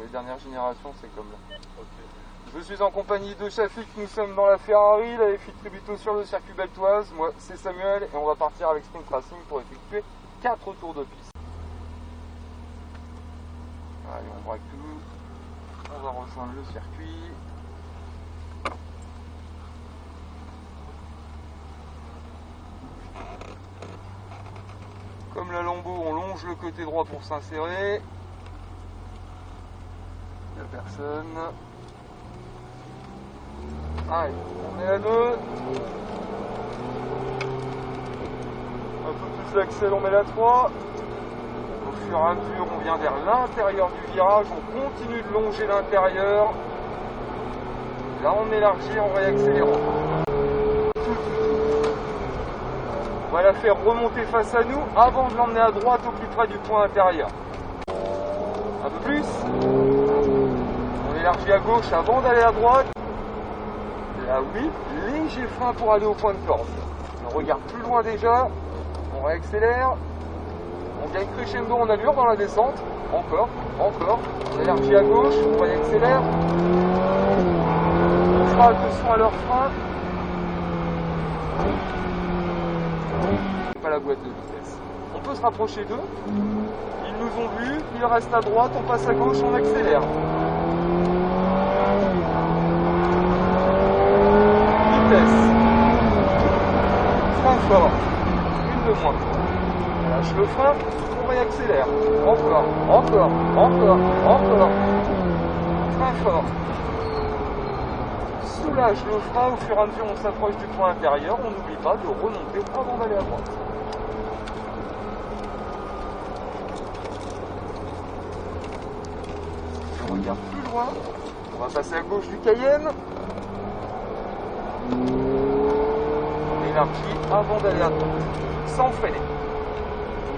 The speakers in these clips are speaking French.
les dernières générations, c'est comme là. Ok. Je suis en compagnie de Shafik, nous sommes dans la Ferrari, la F8 Tributo sur le circuit Beltoise. Moi, c'est Samuel et on va partir avec Sprint Racing pour effectuer 4 tours de piste. Allez, on braque tout. On va rejoindre le circuit. Comme la Lambeau, on longe le côté droit pour s'insérer. Il n'y a personne. Allez, on est à 2. Un peu plus d'accel, on met la 3. Au fur et à mesure, on vient vers l'intérieur du virage. On continue de longer l'intérieur. Là, on élargit en réaccélérant. On va la faire remonter face à nous avant de l'emmener à droite au plus près du point intérieur. Un peu plus. On élargit à gauche avant d'aller à droite. Là oui, léger frein pour aller au point de corde. On regarde plus loin déjà. On réaccélère. On gagne crescendo en allure dans la descente. Encore. On élargit à gauche. On réaccélère. On fera attention à leur frein. Pas la boîte de vitesse. On peut se rapprocher d'eux. Ils nous ont vus, ils restent à droite, on passe à gauche, on accélère. Vitesse. Frein fort. Une de moins. On lâche le frein, on réaccélère. Encore. Frein fort. Soulage le frein au fur et à mesure on s'approche du point intérieur. On n'oublie pas de remonter avant d'aller à droite. On regarde plus loin. On va passer à gauche du Cayenne. On élargit avant d'aller à droite. Sans freiner.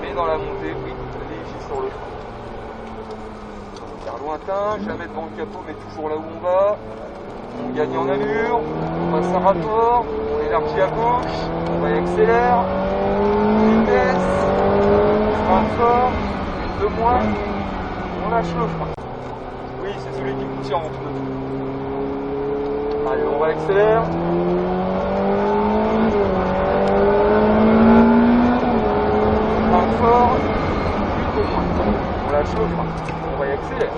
Mais dans la montée, oui, léger sur le frein. Regard lointain, jamais devant le capot, mais toujours là où on va. On gagne en allure, on passe un rapport, on élargit à gauche, on réaccélère, vitesse, frein fort, une de moins, on lâche le frein. Oui, c'est celui qui nous tient entre nous. Allez, on réaccélère. Frein fort, une de moins, on lâche le frein, on réaccélère.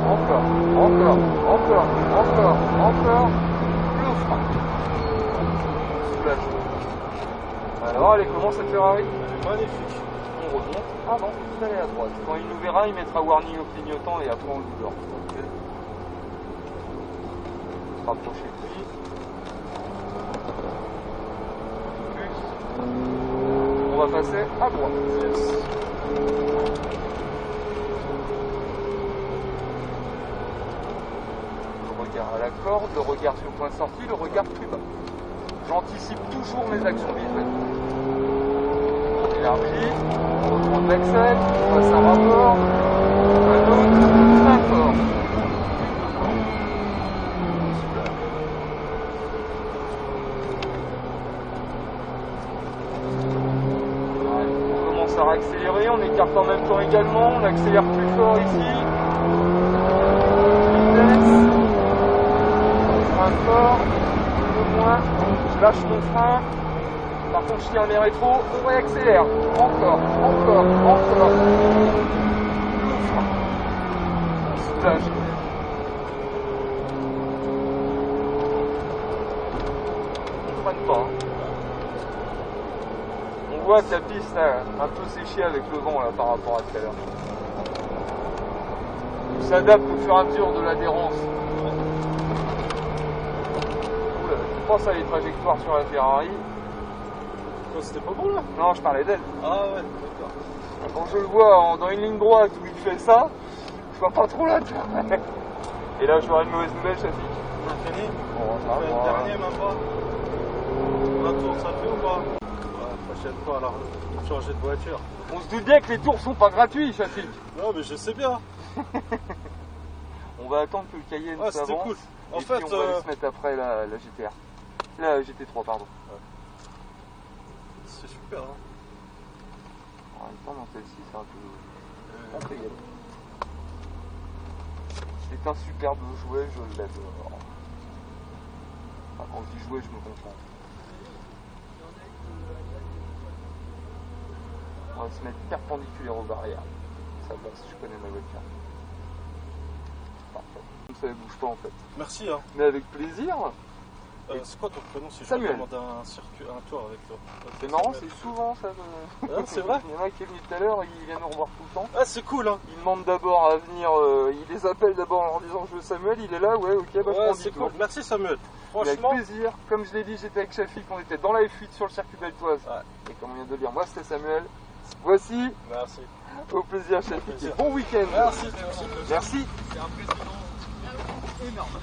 Encore, le frein. Soulage. Alors, elle est comment cette Ferrari? Magnifique. On remonte avant d'aller à droite. Quand il nous verra, il mettra warning au clignotant et après on le dort. Okay. Rapprochez de lui. Plus. On va passer à droite. Yes. À la corde, le regard sur le point de sortie, le regard plus bas. J'anticipe toujours mes actions visuelles. On élargit, on reprend l'accel, on passe un rapport, un autre, un fort. On commence à réaccélérer, on écarte en même temps également, on accélère plus fort ici. Vitesse. Fort, le moins, je lâche mon frein, par contre je tiens mes rétros, on réaccélère, encore, le frein, on soulage. On ne freine pas. On voit que la piste a un peu séché avec le vent là, par rapport à tout à l'heure. On s'adapte au fur et à mesure de l'adhérence. Je pense à les trajectoires sur la Ferrari. C'était pas bon là? Non, je parlais d'elle. Ah ouais, d'accord. Quand je le vois dans une ligne droite où il fait ça, je vois pas trop là. Et là, j'aurai une mauvaise nouvelle, Shafik. On a fini? Bon, ça le va. dernier même pas. La tour, ça fait ou pas? Ouais, prochaine fois alors, changer de voiture. On se doute bien que les tours sont pas gratuits, Shafik. Non, mais je sais bien. On va attendre que le Cayenne s'avance. C'était cool. En et fait, puis on va aller se mettre après la GTR. La GT3, pardon. Ouais. C'est super, hein. En même temps, dans celle-ci, c'est un peu... On peut y aller. C'est un superbe jouet, je l'adore. Enfin, quand je dis jouet, je me comprends. On va se mettre perpendiculaire aux barrières. Ça va, si je connais ma voiture. Parfait. Ça ne bouge pas en fait. Merci. Hein. Mais avec plaisir. C'est quoi ton prénom si je Samuel. demande un tour avec toi? C'est marrant, c'est souvent ça. Ah, c'est vrai. Il y en a qui est venu tout à l'heure, il vient nous revoir tout le temps. Ah, c'est cool, hein. Il demande d'abord à venir, il les appelle d'abord en leur disant je veux Samuel, il est là, ouais, ok, bah je prends c'est 10 cool. tours. Merci Samuel. Mais avec Franchement. plaisir. Comme je l'ai dit, j'étais avec Shafik, on était dans la F8 sur le circuit d'Altoise. Ouais. Et comme on vient de le dire, moi c'était Samuel. Voici, Merci. au plaisir Shafik, plaisir. et bon week-end. Merci. Merci. C'est impressionnant. Énorme.